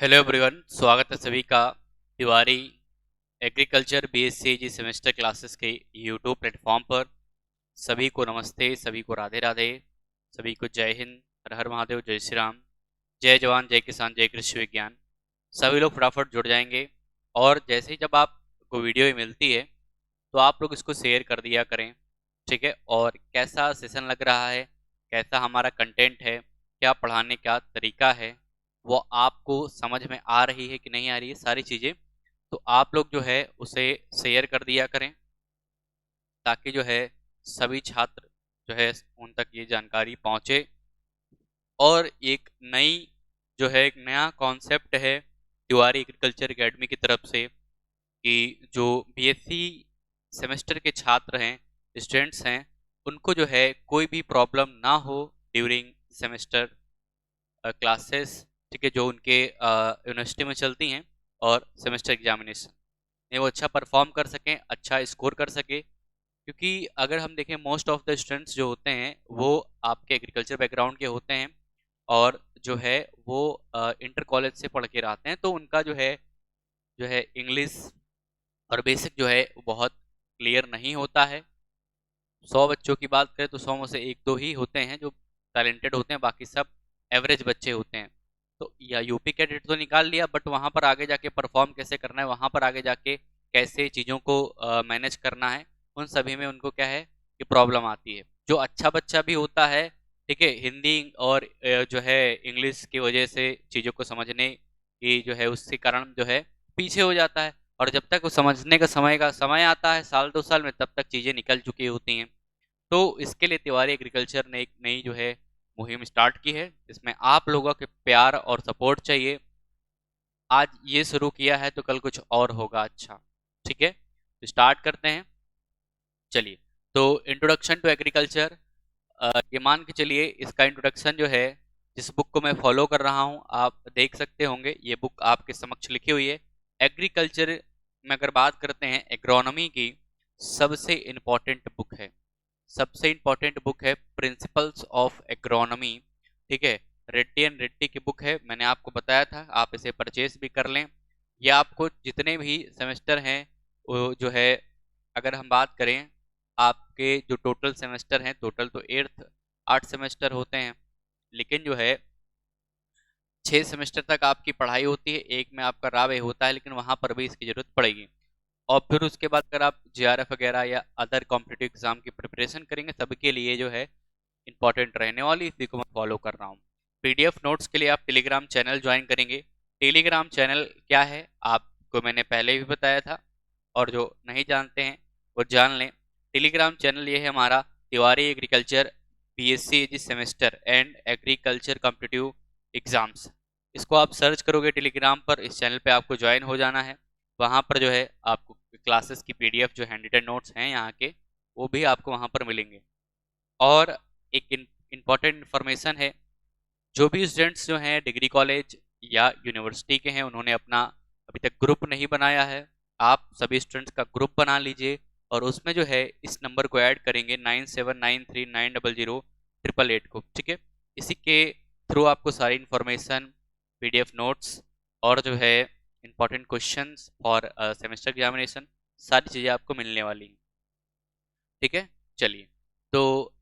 Hello everyone, स्वागत है सभी का तिवारी एग्रीकल्चर बीएससी जी सेमेस्टर क्लासेस के यूट्यूब प्लेटफॉर्म पर। सभी को नमस्ते, सभी को राधे राधे, सभी को जय हिंद, हर हर महादेव, जय श्री राम, जय जवान, जय किसान, जय कृषि विज्ञान। सभी लोग फटाफट जुड़ जाएंगे और जैसे ही जब आपको वीडियो मिलती है तो आप लोग इसको शेयर कर दिया करें, ठीक है। और कैसा सेशन लग रहा है, कैसा हमारा कंटेंट है, क्या पढ़ाने का तरीका है, वो आपको समझ में आ रही है कि नहीं आ रही है, सारी चीज़ें तो आप लोग जो है उसे शेयर कर दिया करें, ताकि जो है सभी छात्र जो है उन तक ये जानकारी पहुंचे। और एक नई जो है एक नया कॉन्सेप्ट है तिवारी एग्रीकल्चर एकेडमी की तरफ से कि जो बीएससी सेमेस्टर के छात्र हैं, स्टूडेंट्स हैं, उनको जो है कोई भी प्रॉब्लम ना हो ड्यूरिंग सेमेस्टर क्लासेस, ठीक है, जो उनके यूनिवर्सिटी में चलती हैं, और सेमेस्टर एग्जामिनेशन में वो अच्छा परफॉर्म कर सकें, अच्छा स्कोर कर सके। क्योंकि अगर हम देखें, मोस्ट ऑफ द स्टूडेंट्स जो होते हैं वो आपके एग्रीकल्चर बैकग्राउंड के होते हैं, और जो है वो इंटर कॉलेज से पढ़ के आते हैं, तो उनका जो है इंग्लिश और बेसिक जो है वो बहुत क्लियर नहीं होता है। 100 बच्चों की बात करें तो 100 में से एक दो ही होते हैं जो टैलेंटेड होते हैं, बाकी सब एवरेज बच्चे होते हैं। तो या यूपी कैडेट तो निकाल लिया, बट वहाँ पर आगे जाके परफॉर्म कैसे करना है, वहाँ पर आगे जाके कैसे चीज़ों को मैनेज करना है, उन सभी में उनको क्या है कि प्रॉब्लम आती है। जो अच्छा बच्चा भी होता है, ठीक है, हिंदी और जो है इंग्लिश की वजह से चीज़ों को समझने की जो है उसके कारण जो है पीछे हो जाता है, और जब तक वो समझने का समय आता है, साल 2 साल में, तब तक चीज़ें निकल चुकी होती हैं। तो इसके लिए तिवारी एग्रीकल्चर ने एक नई जो है मुहिम स्टार्ट की है, जिसमें आप लोगों के प्यार और सपोर्ट चाहिए। आज ये शुरू किया है तो कल कुछ और होगा अच्छा, ठीक है। तो स्टार्ट करते हैं, चलिए। तो इंट्रोडक्शन टू एग्रीकल्चर, ये मान के चलिए इसका इंट्रोडक्शन जो है, जिस बुक को मैं फॉलो कर रहा हूँ, आप देख सकते होंगे, ये बुक आपके समक्ष लिखी हुई है। एग्रीकल्चर में अगर बात करते हैं, एग्रोनॉमी की सबसे इम्पोर्टेंट बुक है, सबसे इम्पोर्टेंट बुक है प्रिंसिपल्स ऑफ एग्रोनॉमी, ठीक है। रेड्डी एंड रेड्डी की बुक है, मैंने आपको बताया था, आप इसे परचेज भी कर लें। ये आपको जितने भी सेमेस्टर हैं वो जो है, अगर हम बात करें, आपके जो टोटल सेमेस्टर हैं, टोटल तो 8 सेमेस्टर होते हैं, लेकिन जो है 6 सेमेस्टर तक आपकी पढ़ाई होती है, एक में आपका रावे होता है, लेकिन वहाँ पर भी इसकी ज़रूरत पड़ेगी। और फिर उसके बाद अगर आप जेआरएफ वगैरह या अदर कॉम्पिटिटिव एग्जाम की प्रिपरेशन करेंगे, सबके लिए जो है इंपॉर्टेंट रहने वाली, इसी को मैं फॉलो कर रहा हूँ। पीडीएफ नोट्स के लिए आप टेलीग्राम चैनल ज्वाइन करेंगे। टेलीग्राम चैनल क्या है आपको मैंने पहले भी बताया था, और जो नहीं जानते हैं वो जान लें। टेलीग्राम चैनल ये है हमारा, तिवारी एग्रीकल्चर बीएससी जी semester and agriculture competitive exams. इसको आप सर्च करोगे टेलीग्राम पर, इस चैनल पे आपको ज्वाइन हो जाना है। वहाँ पर जो है आपको क्लासेस की पीडीएफ, जो हैंड रिटन नोट्स हैं यहाँ के, वो भी आपको वहाँ पर मिलेंगे। और एक इम्पॉर्टेंट इन्फॉर्मेशन है, जो भी स्टूडेंट्स जो हैं डिग्री कॉलेज या यूनिवर्सिटी के हैं, उन्होंने अपना अभी तक ग्रुप नहीं बनाया है, आप सभी स्टूडेंट्स का ग्रुप बना लीजिए, और उसमें जो है इस नंबर को ऐड करेंगे 9793900888 को, ठीक है। इसी के थ्रू आपको सारी इन्फॉर्मेशन, पीडीएफ नोट्स, और जो है important questions for semester examination, सारी चीज़ें आपको मिलने वाली हैं, ठीक है। चलिए, तो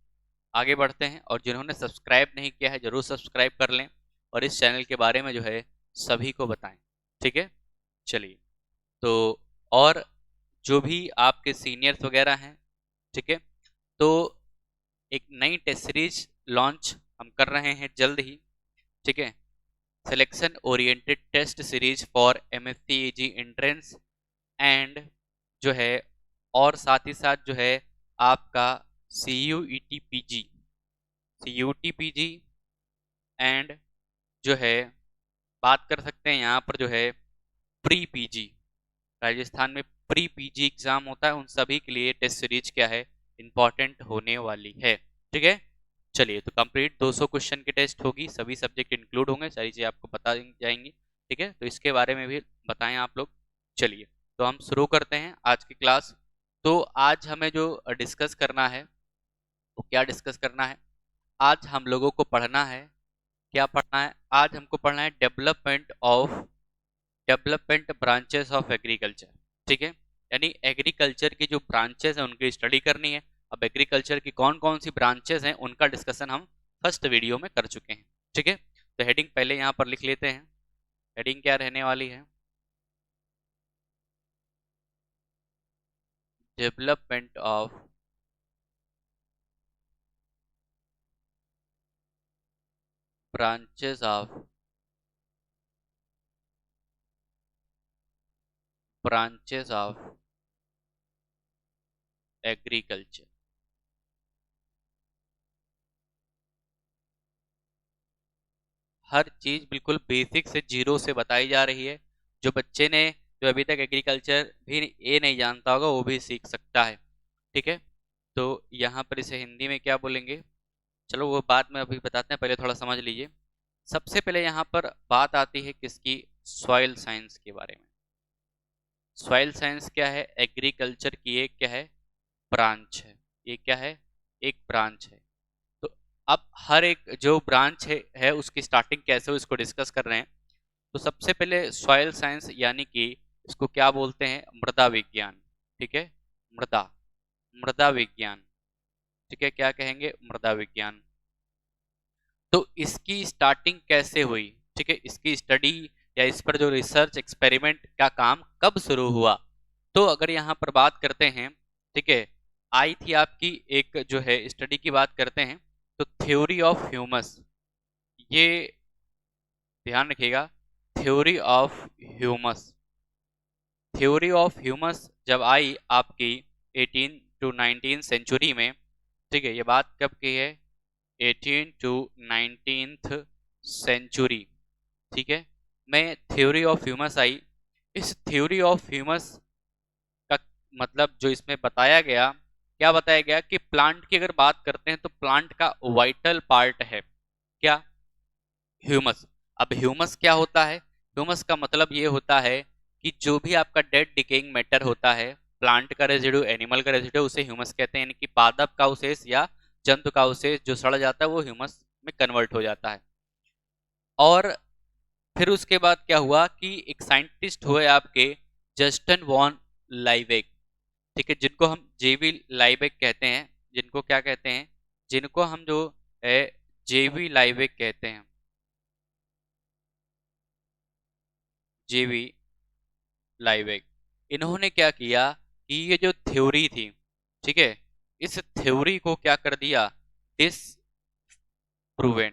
आगे बढ़ते हैं, और जिन्होंने सब्सक्राइब नहीं किया है ज़रूर सब्सक्राइब कर लें, और इस चैनल के बारे में जो है सभी को बताएं, ठीक है। चलिए, तो और जो भी आपके सीनियर्स वगैरह हैं, ठीक है, तो एक नई टेस्ट सीरीज लॉन्च हम कर रहे हैं जल्द ही, ठीक है। Selection oriented test series for MSCEG entrance and जो है, और साथ ही साथ जो है आपका C U T P G and जो है बात कर सकते हैं यहाँ पर जो है प्री पीजी, राजस्थान में प्री पीजी एग्जाम होता है, उन सभी के लिए टेस्ट सीरीज क्या है, इंपॉर्टेंट होने वाली है, ठीक है। चलिए, तो कंप्लीट 200 क्वेश्चन की टेस्ट होगी, सभी सब्जेक्ट इंक्लूड होंगे, सारी चीज़ें आपको बता जाएंगी, ठीक है। तो इसके बारे में भी बताएं आप लोग। चलिए, तो हम शुरू करते हैं आज की क्लास। तो आज हमें जो डिस्कस करना है, वो क्या डिस्कस करना है, आज हम लोगों को पढ़ना है क्या पढ़ना है आज? हमको पढ़ना है डेवलपमेंट ब्रांचेस ऑफ एग्रीकल्चर। ठीक है, यानी एग्रीकल्चर की जो ब्रांचेस हैं उनकी स्टडी करनी है। अब एग्रीकल्चर की कौन कौन सी ब्रांचेस हैं उनका डिस्कशन हम फर्स्ट वीडियो में कर चुके हैं। ठीक है, तो हेडिंग पहले यहाँ पर लिख लेते हैं। हेडिंग क्या रहने वाली है? Development of branches of agriculture. हर चीज बिल्कुल बेसिक से जीरो से बताई जा रही है। जो बच्चे ने जो अभी तक एग्रीकल्चर भी ये नहीं जानता होगा वो भी सीख सकता है। ठीक है, तो यहाँ पर इसे हिंदी में क्या बोलेंगे, चलो वो बात में अभी बताते हैं, पहले थोड़ा समझ लीजिए। सबसे पहले यहाँ पर बात आती है किसकी? सॉइल साइंस के बारे में। सॉइल साइंस क्या है? एग्रीकल्चर की एक क्या है? ब्रांच है। ये क्या है? एक ब्रांच है। तो अब हर एक जो ब्रांच है उसकी स्टार्टिंग कैसे हो इसको डिस्कस कर रहे हैं। तो सबसे पहले सॉइल साइंस यानी कि इसको क्या बोलते हैं? मृदा विज्ञान। ठीक है, मृदा मृदा विज्ञान। ठीक है, क्या कहेंगे? मृदा विज्ञान। तो इसकी स्टार्टिंग कैसे हुई? ठीक है, इसकी स्टडी या इस पर जो रिसर्च एक्सपेरिमेंट का काम कब शुरू हुआ? तो अगर यहाँ पर बात करते हैं, ठीक है, आई थी आपकी एक जो है स्टडी की बात करते हैं तो थ्योरी ऑफ ह्यूमस, ये ध्यान रखिएगा, theory of humus. Theory of humus जब आई आपकी 18 टू 19 सेंचुरी में, ठीक है, ये बात कब की है? 18 टू 19th सेंचुरी। ठीक है, में थ्योरी ऑफ ह्यूमस आई। इस थ्योरी ऑफ ह्यूमस का मतलब जो इसमें बताया गया, क्या बताया गया कि प्लांट की अगर बात करते हैं तो प्लांट का वाइटल पार्ट है क्या? ह्यूमस। अब ह्यूमस क्या होता है? ह्यूमस का मतलब ये होता है कि जो भी आपका डेड डिकेइंग मैटर होता है, प्लांट का रेजिड्यू, एनिमल का रेजिड्यू, उसे ह्यूमस कहते हैं। यानी कि पादप का अवशेष या जंतु का अवशेष जो सड़ जाता है वो ह्यूमस में कन्वर्ट हो जाता है। और फिर उसके बाद क्या हुआ कि एक साइंटिस्ट हुए आपके जस्टन वॉन लाइवेक। ठीक है, जिनको हम जेवी लाइवेक कहते हैं। जिनको क्या कहते हैं? जिनको हम जो है जेवी लाइवेक कहते हैं। जेवी लाइवेक, इन्होंने क्या किया कि ये जो थ्योरी थी, ठीक है, इस थ्योरी को क्या कर दिया? डिसप्रूवेन।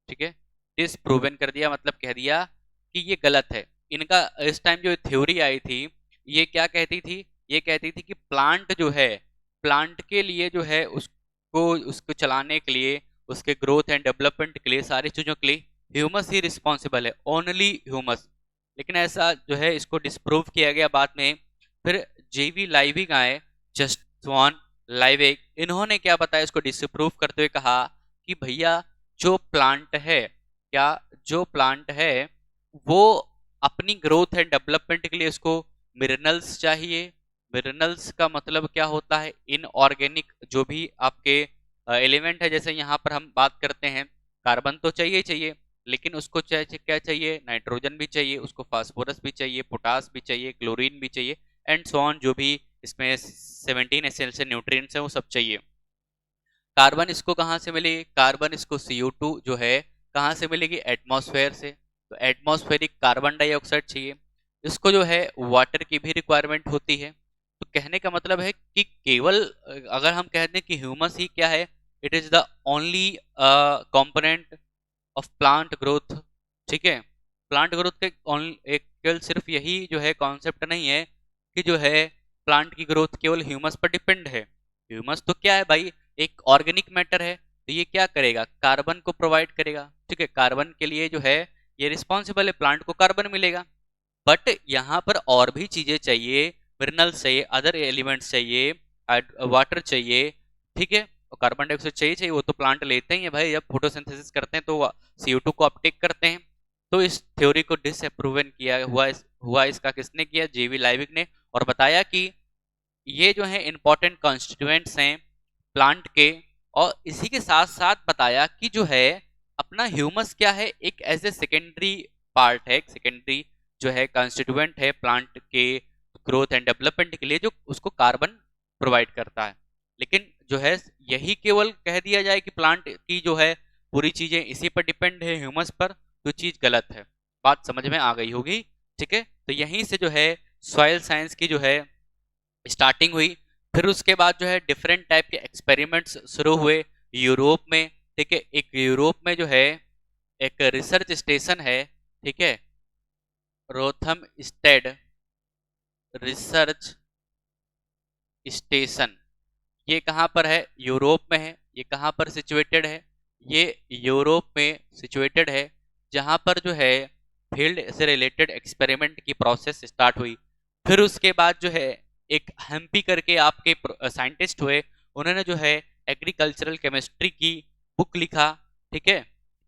ठीक है, डिसप्रूवेन कर दिया, मतलब कह दिया कि ये गलत है। इनका इस टाइम जो थ्योरी आई थी ये क्या कहती थी? ये कहती थी कि प्लांट जो है, प्लांट के लिए जो है उसको उसको चलाने के लिए, उसके ग्रोथ एंड डेवलपमेंट के लिए, सारी चीजों के लिए ह्यूमस ही रिस्पॉन्सिबल है, ओनली ह्यूमस। लेकिन ऐसा जो है इसको डिस्प्रूव किया गया बाद में। फिर जेवी लाइविक आए, जस्ट वॉन लाइविक, इन्होंने क्या बताया? इसको डिस्प्रूव करते हुए कहा कि भैया जो प्लांट है, क्या जो प्लांट है वो अपनी ग्रोथ एंड डेवलपमेंट के लिए उसको मिनरल्स चाहिए। मिनरल्स का मतलब क्या होता है? इनऑर्गेनिक जो भी आपके एलिमेंट है, जैसे यहाँ पर हम बात करते हैं कार्बन तो चाहिए चाहिए, लेकिन उसको चाहिए क्या? चाहिए नाइट्रोजन भी चाहिए, उसको फास्फोरस भी चाहिए, पोटास भी चाहिए, क्लोरीन भी चाहिए, एंड सो ऑन, जो भी इसमें 17 एसेंशियल न्यूट्रिएंट्स हैं वो सब चाहिए। कार्बन इसको कहाँ से मिलेगी? कार्बन इसको CO2 जो है कहाँ से मिलेगी? एटमॉस्फेयर से। तो एटमॉस्फेरिक कार्बन डाइऑक्साइड चाहिए। इसको जो है वाटर की भी रिक्वायरमेंट होती है। तो कहने का मतलब है कि केवल अगर हम कह दें कि ह्यूमस ही क्या है, it is the only component of plant growth. ठीक है, प्लांट ग्रोथ के एक केवल सिर्फ यही जो है कॉन्सेप्ट नहीं है कि जो है प्लांट की ग्रोथ केवल ह्यूमस पर डिपेंड है। ह्यूमस तो क्या है भाई? एक ऑर्गेनिक मैटर है, तो ये क्या करेगा? कार्बन को प्रोवाइड करेगा। ठीक है, कार्बन के लिए जो है ये रिस्पॉन्सिबल है, प्लांट को कार्बन मिलेगा। बट यहाँ पर और भी चीजें चाहिए, मिनरल्स चाहिए, अदर एलिमेंट्स चाहिए, वाटर चाहिए। ठीक है, और कार्बन डाइऑक्साइड चाहिए चाहिए, वो तो प्लांट लेते ही है भाई, जब फोटोसिंथेसिस करते हैं तो CO2 को अपटेक करते हैं। तो इस थ्योरी को डिसअप्रूवन किया हुआ इसका किसने किया? जेवी लाइविक ने। और बताया कि ये जो है इंपॉर्टेंट कॉन्स्टिट्यूएंट्स हैं प्लांट के। और इसी के साथ साथ बताया कि जो है अपना ह्यूमस क्या है, एक एज ए सेकेंडरी पार्ट है, एक सेकेंडरी जो है कंस्टिट्यूएंट है प्लांट के ग्रोथ एंड डेवलपमेंट के लिए, जो उसको कार्बन प्रोवाइड करता है। लेकिन जो है यही केवल कह दिया जाए कि प्लांट की जो है पूरी चीजें इसी पर डिपेंड है, ह्यूमस पर, तो चीज गलत है। बात समझ में आ गई होगी। ठीक है, तो यहीं से जो है सॉइल साइंस की जो है स्टार्टिंग हुई। फिर उसके बाद जो है डिफरेंट टाइप के एक्सपेरिमेंट्स शुरू हुए यूरोप में। ठीक है, एक यूरोप में जो है एक रिसर्च स्टेशन है, ठीक है, रोथम स्टेड रिसर्च स्टेशन। ये कहाँ पर है? यूरोप में है। ये कहाँ पर सिचुएटेड है? ये यूरोप में सिचुएटेड है, जहाँ पर जो है फील्ड से रिलेटेड एक्सपेरिमेंट की प्रोसेस स्टार्ट हुई। फिर उसके बाद जो है एक हेम्पी करके आपके साइंटिस्ट हुए, उन्होंने जो है एग्रीकल्चरल केमिस्ट्री की बुक लिखा। ठीक है,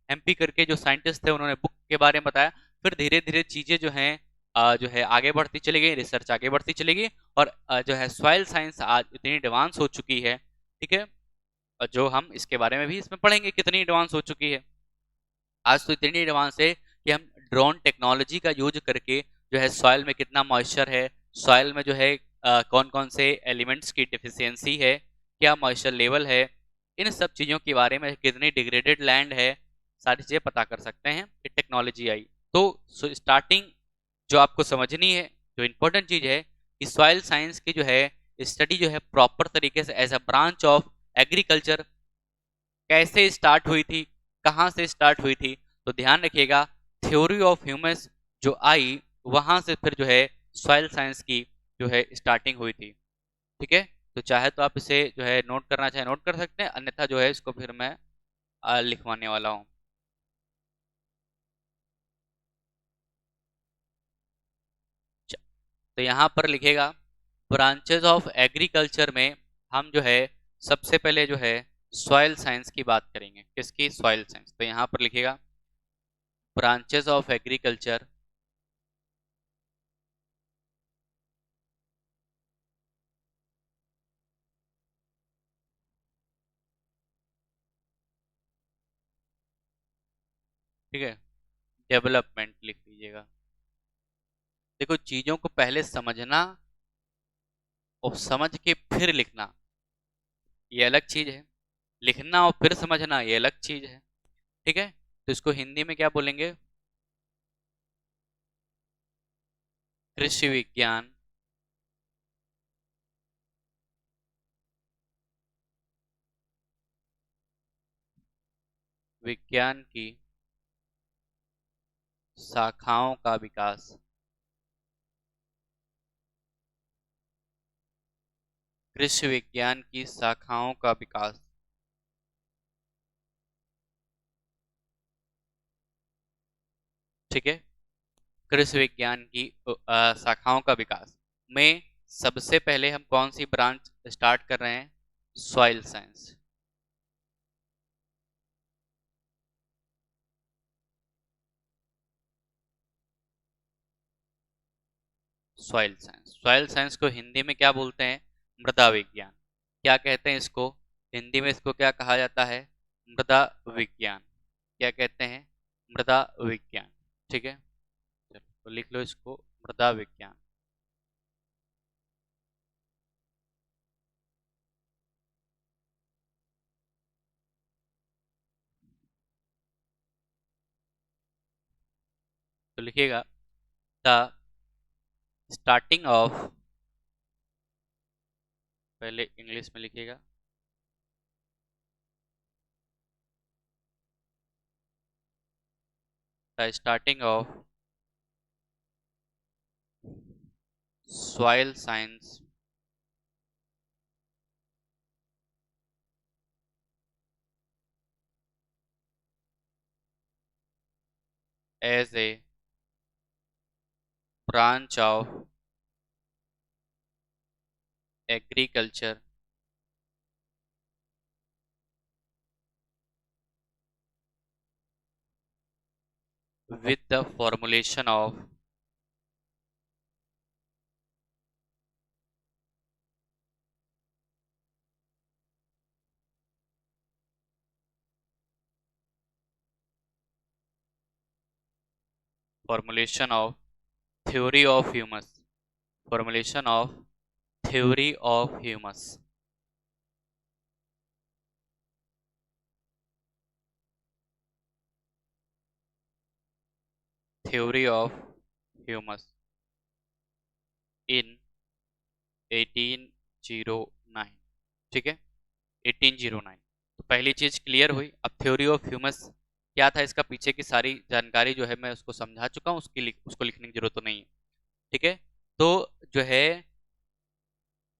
हेम्पी करके जो साइंटिस्ट थे उन्होंने बुक के बारे में बताया। फिर धीरे धीरे चीजें जो है आगे बढ़ती चली गई, रिसर्च आगे बढ़ती चली गई, और जो है सॉइल साइंस आज इतनी एडवांस हो चुकी है। ठीक है, और जो हम इसके बारे में भी इसमें पढ़ेंगे कितनी एडवांस हो चुकी है। आज तो इतनी एडवांस है कि हम ड्रोन टेक्नोलॉजी का यूज करके जो है सॉइल में कितना मॉइस्चर है, सॉइल में जो है कौन कौन से एलिमेंट्स की डिफिशियंसी है, क्या मॉइस्चर लेवल है, इन सब चीज़ों के बारे में, कितनी डिग्रेडेड लैंड है, सारी चीज़ें पता कर सकते हैं कि टेक्नोलॉजी आई। तो स्टार्टिंग जो आपको समझनी है, जो इम्पोर्टेंट चीज़ है कि सॉइल साइंस की जो है स्टडी जो है प्रॉपर तरीके से as a branch of agriculture कैसे स्टार्ट हुई थी, कहाँ से स्टार्ट हुई थी, तो ध्यान रखिएगा थ्योरी ऑफ ह्यूमस जो आई, वहां से फिर जो है सॉइल साइंस की जो है स्टार्टिंग हुई थी। ठीक है, तो चाहे तो आप इसे जो है नोट करना चाहे नोट कर सकते हैं, अन्यथा जो है इसको फिर मैं लिखवाने वाला हूँ। तो यहाँ पर लिखेगा ब्रांचेस ऑफ एग्रीकल्चर में हम जो है सबसे पहले जो है सॉइल साइंस की बात करेंगे। किसकी? Soil science. तो यहाँ पर लिखेगा ब्रांचेस ऑफ एग्रीकल्चर ठीक है, डेवलपमेंट लिख लीजिएगा। देखो, चीजों को पहले समझना और समझ के फिर लिखना ये अलग चीज है, लिखना और फिर समझना ये अलग चीज है। ठीक है, तो इसको हिंदी में क्या बोलेंगे? कृषि विज्ञान विज्ञान की शाखाओं का विकास। कृषि विज्ञान की शाखाओं का विकास। ठीक है, कृषि विज्ञान की शाखाओं का विकास में सबसे पहले हम कौन सी ब्रांच स्टार्ट कर रहे हैं? Soil science. Soil science, soil science को हिंदी में क्या बोलते हैं? मृदा विज्ञान। क्या कहते हैं इसको हिंदी में? इसको क्या कहा जाता है? मृदा विज्ञान। क्या कहते हैं? मृदा विज्ञान। ठीक है, चलो तो लिख लो इसको, मृदा विज्ञान। तो लिखिएगा द स्टार्टिंग ऑफ, पहले इंग्लिश में लिखिएगा, the starting of soil science as a branch of agriculture with the formulation of formulation of theory of humus, formulation of theory of humus. Theory of humus in 1809. ठीक है, 1809। तो पहली चीज clear हुई। अब थ्योरी ऑफ ह्यूमस क्या था, इसका पीछे की सारी जानकारी जो है मैं उसको समझा चुका हूँ, उसको लिखने की जरूरत तो नहीं है। ठीक है, तो जो है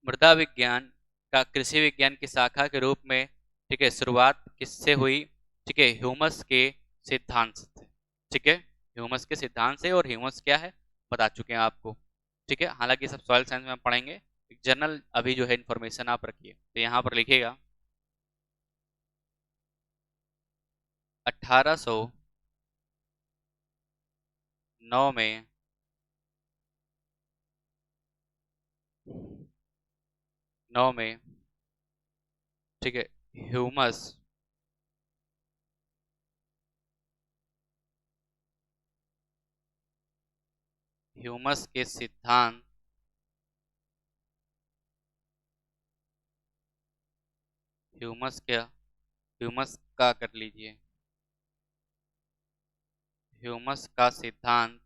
मृदा विज्ञान का कृषि विज्ञान की शाखा के रूप में, ठीक है, शुरुआत किससे हुई? ठीक है, ह्यूमस के सिद्धांत से। ठीक है, ह्यूमस के सिद्धांत से। और ह्यूमस क्या है बता चुके हैं आपको। ठीक है, हालांकि सब सॉइल साइंस में पढ़ेंगे, जनरल अभी जो है इन्फॉर्मेशन आप रखिए। तो यहाँ पर लिखिएगा 1809 में ठीक है, ह्यूमस ह्यूमस के सिद्धांत ह्यूमस का कर लीजिए, ह्यूमस का सिद्धांत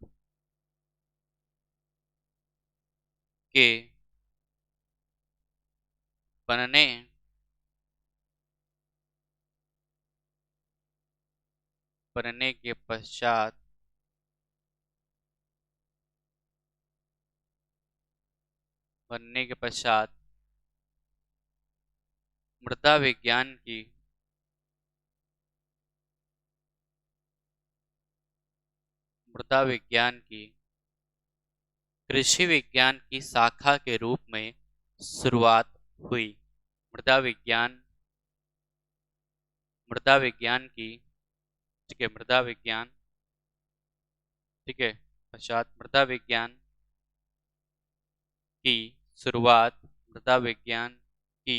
के बनने बनने के पश्चात बनने के पश्चात मृदा विज्ञान की मृदा विज्ञान की कृषि विज्ञान की शाखा के रूप में शुरुआत हुई। मृदा विज्ञान मृदा विज्ञान की ठीक है, मृदा विज्ञान ठीक है, पश्चात मृदा विज्ञान की शुरुआत मृदा विज्ञान की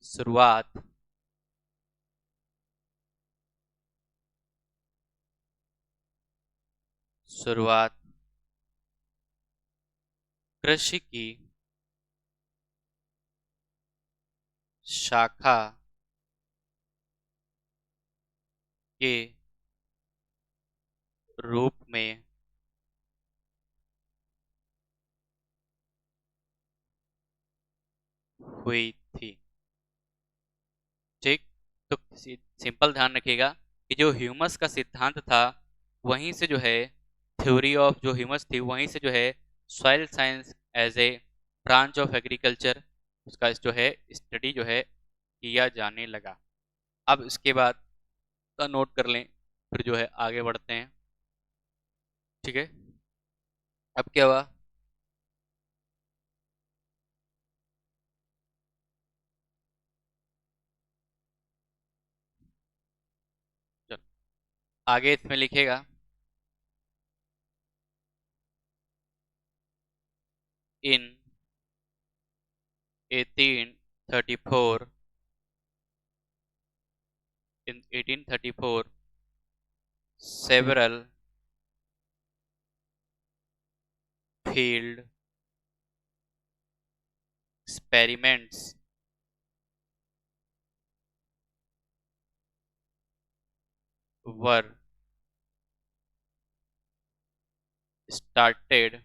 शुरुआत शुरुआत कृषि की शाखा के रूप में हुई थी। ठीक, तो सिंपल ध्यान रखिएगा कि जो ह्यूमस का सिद्धांत था, वहीं से जो है थ्योरी ऑफ जो ह्यूमस थी, वहीं से जो है soil science as a branch of agriculture उसका जो है स्टडी जो है किया जाने लगा। अब इसके बाद का नोट कर लें, फिर जो है आगे बढ़ते हैं। ठीक है, अब क्या हुआ? चलो आगे इसमें लिखेगा इन 1834 in 1834 several field experiments were started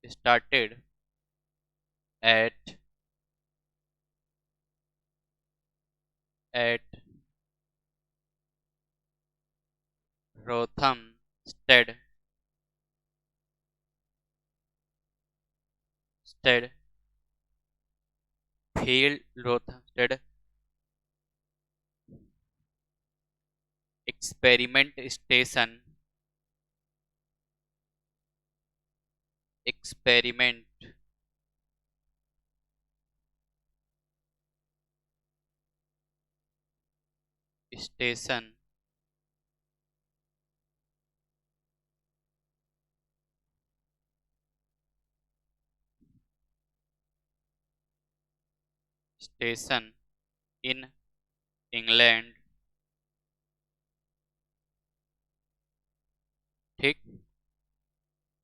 started at at Rothamsted Stead Field Rothamsted Experiment Station Experiment Station Station in England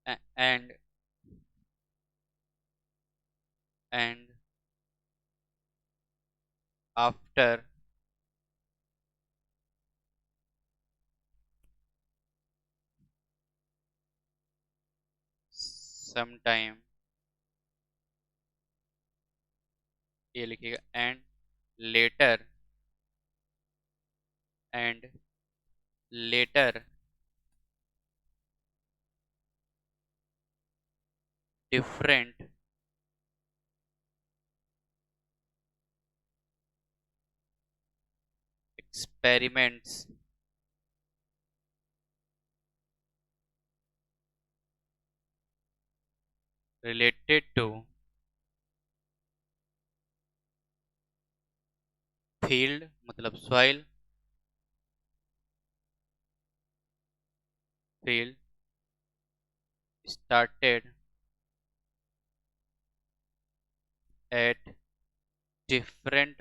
and and after some time, ये लिखिएगा later and later different experiments related to field मतलब soil field started at different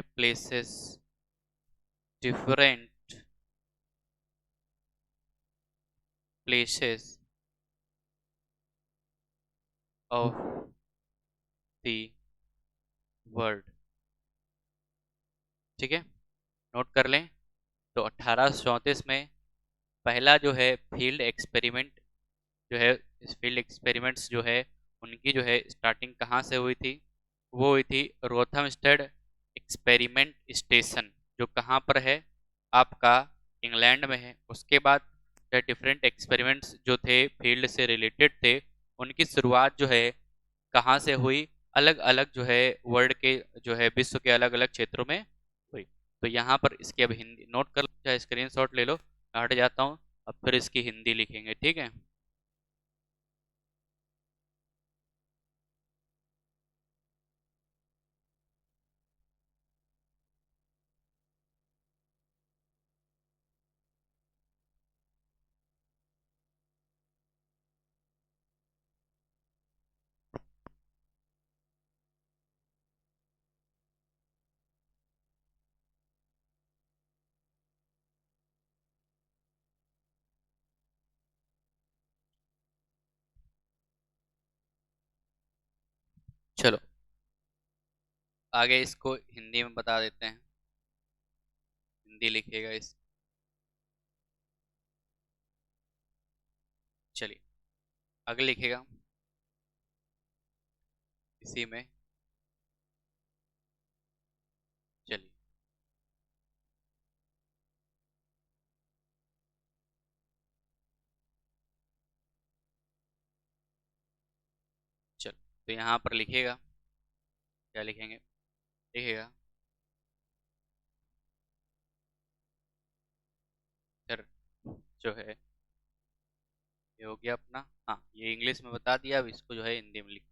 different places of the world. ठीक है, note कर लें। तो 1834 में पहला जो है फील्ड एक्सपेरिमेंट जो है, इस फील्ड एक्सपेरिमेंट्स जो है उनकी जो है स्टार्टिंग कहाँ से हुई थी? वो हुई थी रोथमस्टेड एक्सपेरिमेंट स्टेशन, जो कहाँ पर है? आपका इंग्लैंड में है। उसके बाद डिफरेंट एक्सपेरिमेंट्स जो थे फील्ड से रिलेटेड थे, उनकी शुरुआत जो है कहाँ से हुई? अलग अलग जो है वर्ल्ड के जो है विश्व के अलग अलग क्षेत्रों में हुई। तो यहाँ पर इसकी अब हिंदी नोट कर लो, चाहे स्क्रीनशॉट ले लो। मैं हट जाता हूँ, अब फिर इसकी हिंदी लिखेंगे। ठीक है, चलो आगे इसको हिंदी में बता देते हैं। हिंदी लिखिएगा इस, चलिए आगे लिखिएगा इसी में। चलिए चलो, तो यहाँ पर लिखिएगा, क्या लिखेंगे? लिखिएगा सर, जो है ये हो गया अपना। हाँ, ये इंग्लिश में बता दिया, अब इसको जो है हिंदी में लिख।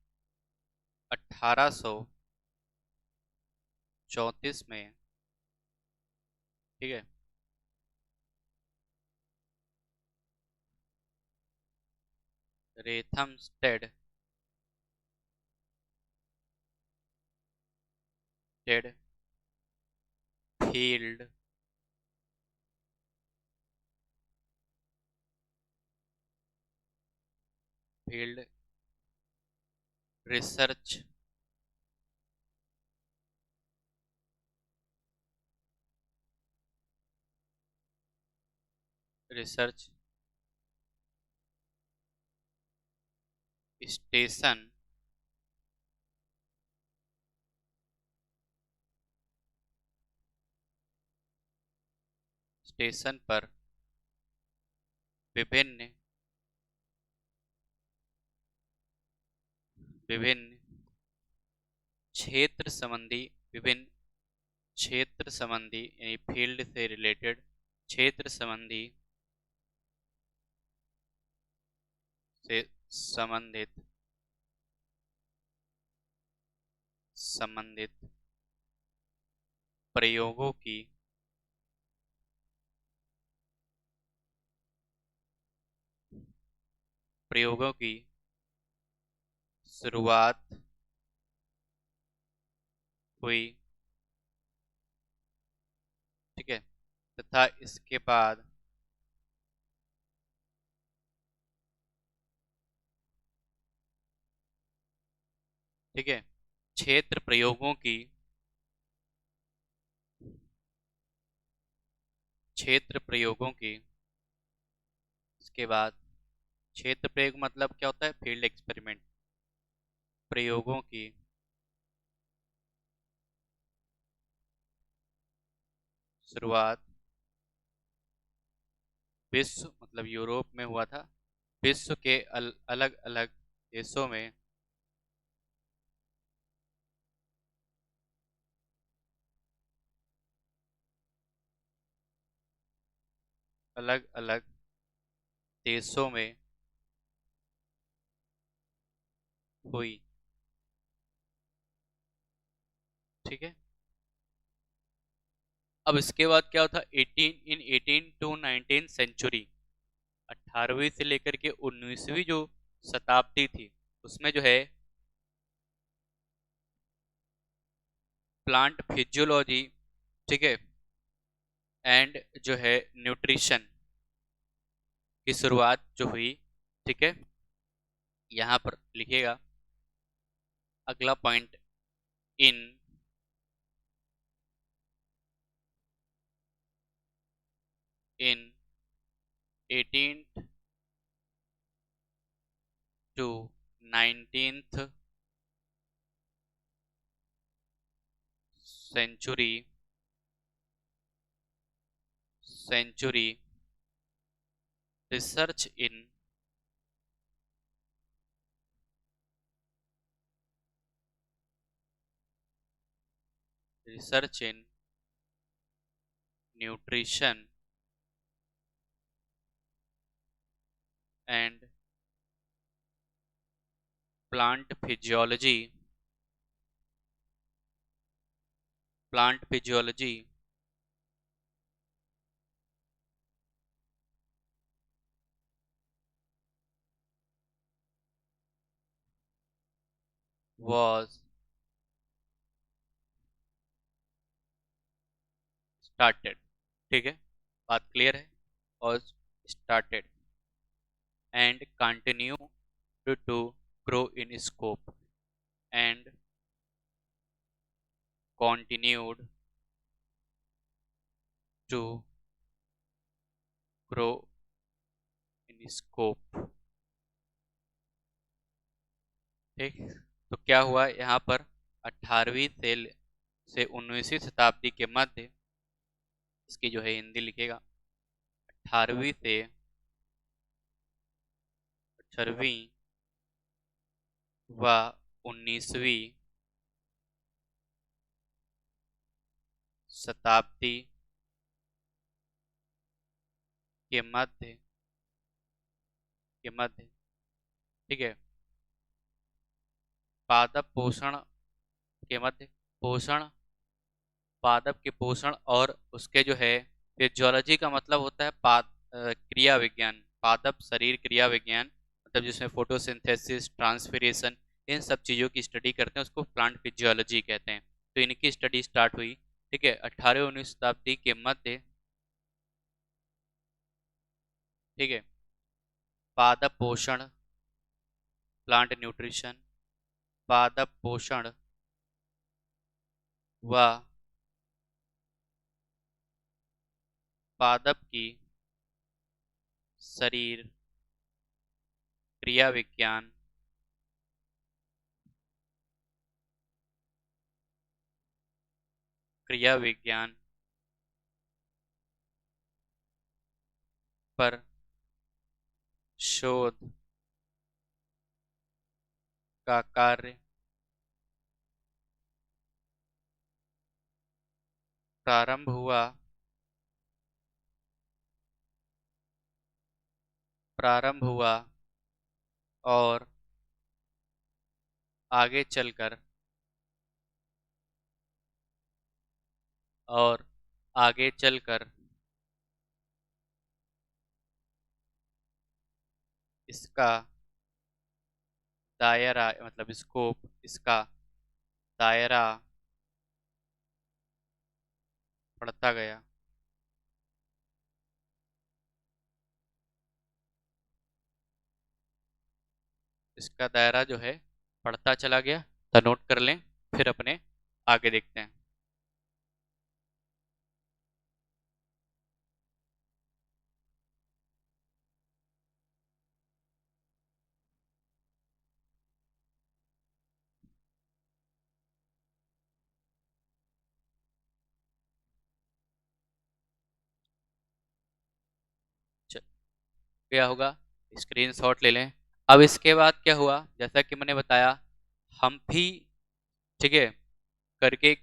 1834 में, ठीक है, रेथमस्टेड टेड field field research research station station पर विभिन्न विभिन्न क्षेत्र संबंधी विभिन्न क्षेत्र संबंधी यानी फील्ड से रिलेटेड क्षेत्र संबंधी से संबंधित संबंधित प्रयोगों की प्रयोगों की शुरुआत हुई। ठीक है, तथा इसके बाद ठीक है। क्षेत्र प्रयोगों की क्षेत्र प्रयोगों की इसके बाद क्षेत्र प्रयोग मतलब क्या होता है? Field experiment. प्रयोगों की शुरुआत विश्व मतलब यूरोप में हुआ था। विश्व के अलग अलग देशों में अलग अलग देशों में हुई। ठीक है। अब इसके बाद क्या होता? 18 टू 19 सेंचुरी, 18वीं से लेकर के 19वीं जो शताब्दी थी, उसमें जो है प्लांट फिजियोलॉजी, ठीक है, एंड जो है न्यूट्रिशन की शुरुआत जो हुई। ठीक है। यहाँ पर लिखिएगा अगला point. In in 18th to 19th century research in research in nutrition and plant physiology plant physiology was started। ठीक है, बात क्लियर है। और started and continue to grow in scope and continued to grow in scope। ठीक। तो क्या हुआ यहाँ पर? 18वीं से 19वीं शताब्दी के मध्य, इसकी जो है हिंदी लिखेगा, 18वीं से 18वीं व 19वीं शताब्दी के मध्य, ठीक है, पादप पोषण के मध्य, पोषण, पादप के पोषण और उसके जो है फिजियोलॉजी का मतलब होता है क्रिया विज्ञान, पादप शरीर क्रिया विज्ञान, मतलब जिसमें फोटोसिंथेसिस, ट्रांसपिरेशन, इन सब चीज़ों की स्टडी करते हैं, उसको प्लांट फिजियोलॉजी कहते हैं। तो इनकी स्टडी स्टार्ट हुई। ठीक है, 18वीं 19वीं शताब्दी के मध्य। ठीक है। पादप पोषण, प्लांट न्यूट्रिशन, पादप पोषण व पादप की शरीर क्रिया विज्ञान, क्रिया विज्ञान पर शोध का कार्य प्रारंभ हुआ। प्रारंभ हुआ और आगे चलकर और आगे चलकर इसका दायरा मतलब स्कोप, इसका दायरा बढ़ता गया। इसका दायरा जो है बढ़ता चला गया। तो नोट कर लें, फिर अपने आगे देखते हैं। चल, क्या होगा, स्क्रीनशॉट ले लें। अब इसके बाद क्या हुआ, जैसा कि मैंने बताया, हम्फी, ठीक है, करके एक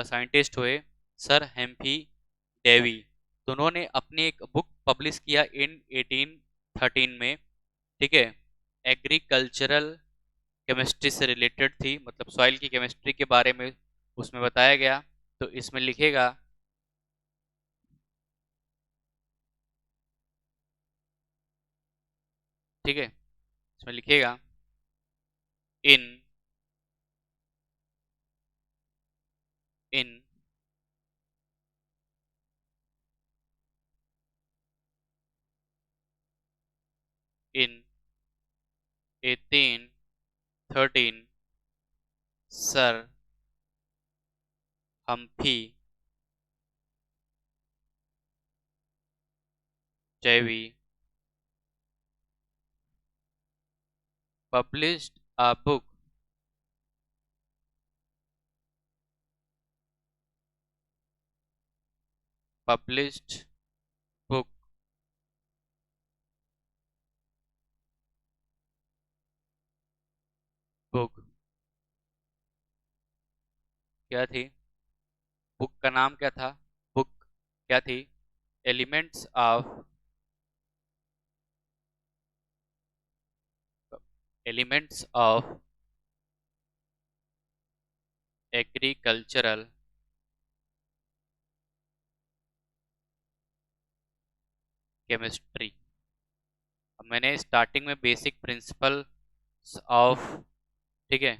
साइंटिस्ट हुए, सर हेम्फी डेवी। तो उन्होंने अपनी एक बुक पब्लिश किया इन 1813 में, ठीक है। एग्रीकल्चरल केमिस्ट्री से रिलेटेड थी, मतलब सॉइल की केमिस्ट्री के बारे में उसमें बताया गया। तो इसमें लिखेगा, ठीक है, इसमें लिखेगा in in in 1813 sir Humphry Davy published a book published book book क्या थी, बुक का नाम क्या था, बुक क्या थी, elements of elements of agricultural chemistry. अब मैंने स्टार्टिंग में बेसिक प्रिंसिपल्स ऑफ, ठीक है,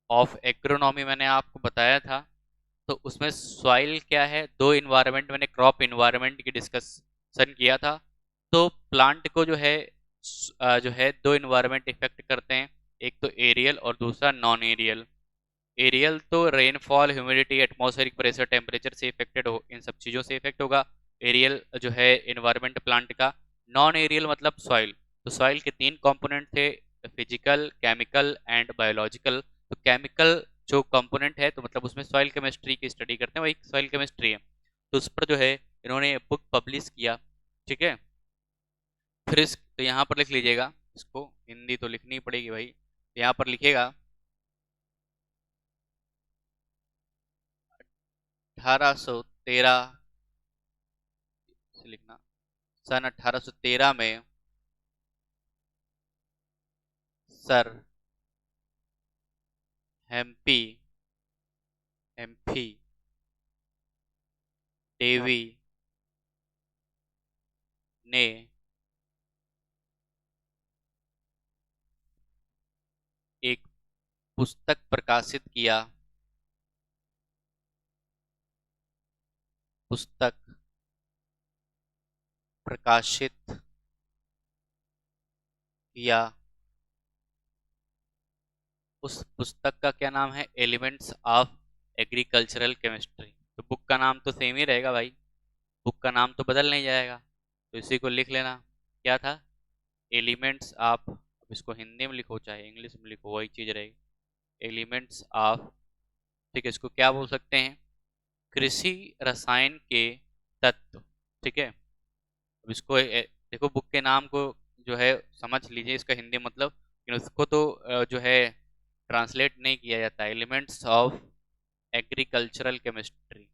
ऑफ एग्रोनॉमी मैंने आपको बताया था। तो उसमें सॉइल क्या है, दो इन्वायरमेंट, मैंने क्रॉप इन्वायरमेंट की डिस्कशन किया था। तो प्लांट को जो है जो है दो इन्वायरमेंट इफेक्ट करते हैं, एक तो एरियल और दूसरा नॉन एरियल। एरियल तो rainfall, humidity, atmospheric pressure, temperature से इफेक्टेड हो, इन सब चीज़ों से इफेक्ट होगा एरियल जो है इन्वायरमेंट प्लांट का। नॉन एरियल मतलब सॉइल। तो सॉइल के तीन कंपोनेंट थे, फिजिकल, केमिकल एंड बायोलॉजिकल। तो केमिकल जो कंपोनेंट है, तो मतलब उसमें सॉइल केमिस्ट्री की स्टडी करते हैं, वही सॉइल केमिस्ट्री है। तो उस पर जो है इन्होंने बुक पब्लिश किया, ठीक है। फिर इस तो यहाँ पर लिख लीजिएगा, इसको हिंदी तो लिखनी ही पड़ेगी भाई, यहाँ पर लिखेगा 1813 से लिखना, सन 1813 में सर हेम्पी हेम्फी डेवी ने एक पुस्तक प्रकाशित किया, पुस्तक प्रकाशित किया। उस पुस्तक का क्या नाम है, एलिमेंट्स ऑफ एग्रीकल्चरल केमिस्ट्री। तो बुक का नाम तो सेम ही रहेगा भाई, बुक का नाम तो बदल नहीं जाएगा। तो इसी को लिख लेना, क्या था, एलिमेंट्स ऑफ, अब इसको हिंदी में लिखो चाहे इंग्लिश में लिखो वही चीज़ रहेगी, एलिमेंट्स ऑफ, ठीक है। इसको क्या बोल सकते हैं, कृषि रसायन के तत्व, ठीक है। अब इसको देखो, बुक के नाम को जो है समझ लीजिए इसका हिंदी मतलब, लेकिन उसको तो जो है ट्रांसलेट नहीं किया जाता, एलिमेंट्स ऑफ एग्रीकल्चरल केमिस्ट्री।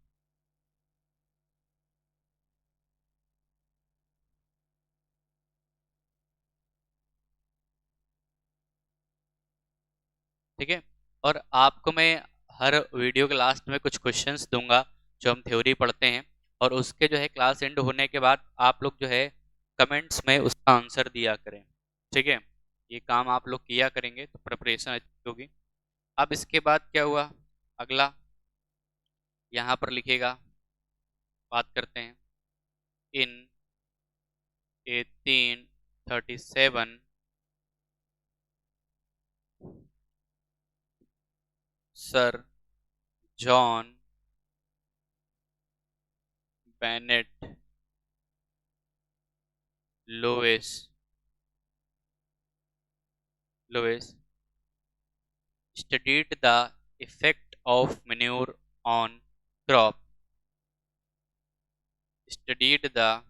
ठीक है। और आपको मैं हर वीडियो के लास्ट में कुछ क्वेश्चंस दूंगा जो हम थ्योरी पढ़ते हैं, और उसके जो है क्लास एंड होने के बाद आप लोग जो है कमेंट्स में उसका आंसर दिया करें, ठीक है। ये काम आप लोग किया करेंगे तो प्रिपरेशन अच्छी होगी। अब इसके बाद क्या हुआ, अगला यहाँ पर लिखेगा, बात करते हैं in 1837 sir John Bennet Lewis Lewis studied the effect of manure on crop, studied the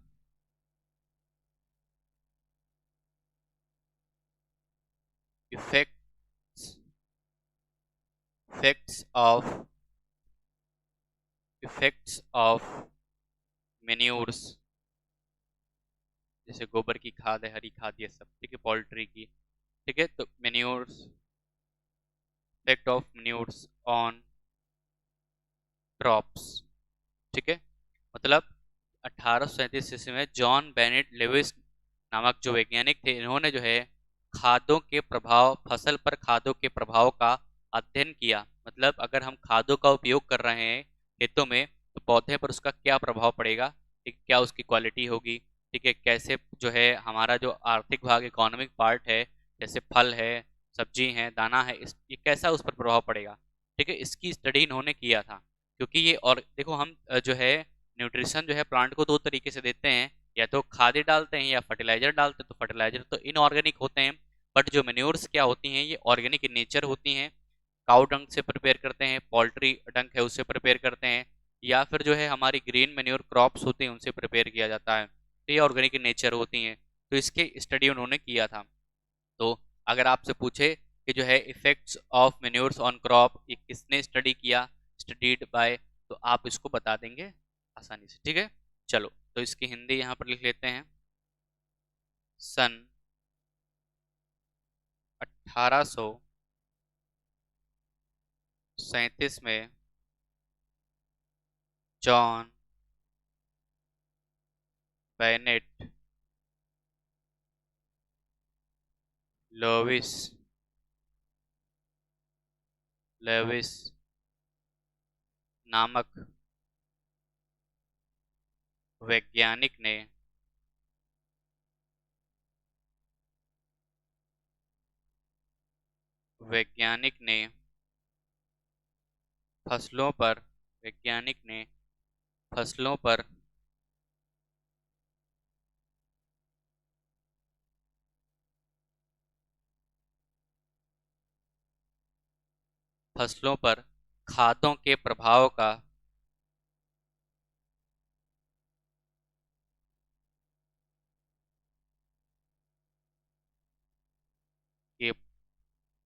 effects effects of effects of manures, जैसे गोबर की खाद है, हरी खाद, ये सब ठीक है, पोल्ट्री की, ठीक है, तो manures, effect of manures on crops, ठीक है, मतलब 1837 ईस्वी में जॉन बेनेट लेविस नामक जो वैज्ञानिक थे, इन्होंने जो है खादों के प्रभाव, फसल पर खादों के प्रभाव का अध्ययन किया। मतलब अगर हम खादों का उपयोग कर रहे हैं खेतों में, तो पौधे पर उसका क्या प्रभाव पड़ेगा, ठीक, क्या उसकी क्वालिटी होगी, ठीक है, कैसे जो है हमारा जो आर्थिक भाग, इकोनॉमिक पार्ट है, जैसे फल है, सब्जी है, दाना है, ये कैसा उस पर प्रभाव पड़ेगा, ठीक है, इसकी स्टडी इन्होंने किया था। क्योंकि ये, और देखो हम जो है न्यूट्रिशन जो है प्लांट को दो तरीके से देते हैं, या तो खाद डालते हैं या फर्टिलाइजर डालते हैं। तो फर्टिलाइजर तो इनऑर्गेनिक होते हैं, बट जो मेन्योर्स क्या होती हैं, ये ऑर्गेनिक इन नेचर होती हैं। काउ डंग से प्रिपेयर करते हैं, पोल्ट्री डंग है उससे प्रिपेयर करते हैं, या फिर जो है हमारी ग्रीन मेन्योर क्रॉप्स होती हैं उनसे प्रिपेयर किया जाता है, तो ये ऑर्गेनिक इन नेचर होती हैं। तो इसके स्टडी उन्होंने किया था। तो अगर आपसे पूछे कि जो है effects of manures on crop, ये किसने स्टडी किया, स्टडीड बाय, तो आप इसको बता देंगे आसानी से, ठीक है। चलो, तो इसकी हिंदी यहाँ पर लिख लेते हैं। सन 1837 में जॉन बेनेट लोविस लेविस नामक वैज्ञानिक ने वैज्ञानिक ने फसलों पर वैज्ञानिक ने फसलों पर फसलों पर खादों के प्रभाव का के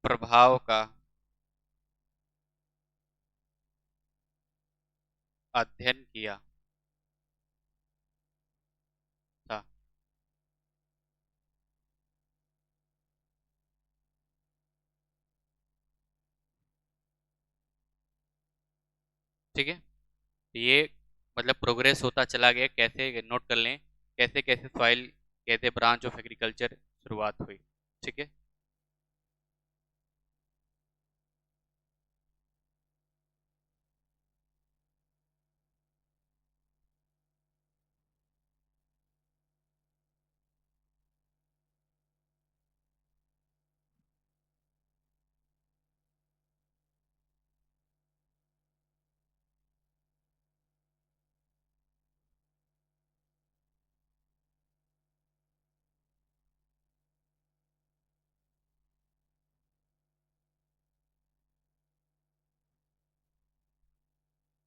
प्रभाव का अध्ययन किया था। ठीक है, तो ये मतलब प्रोग्रेस होता चला गया, कैसे नोट कर लें, कैसे कैसे सॉइल, कैसे ब्रांच ऑफ एग्रीकल्चर शुरुआत हुई। ठीक है,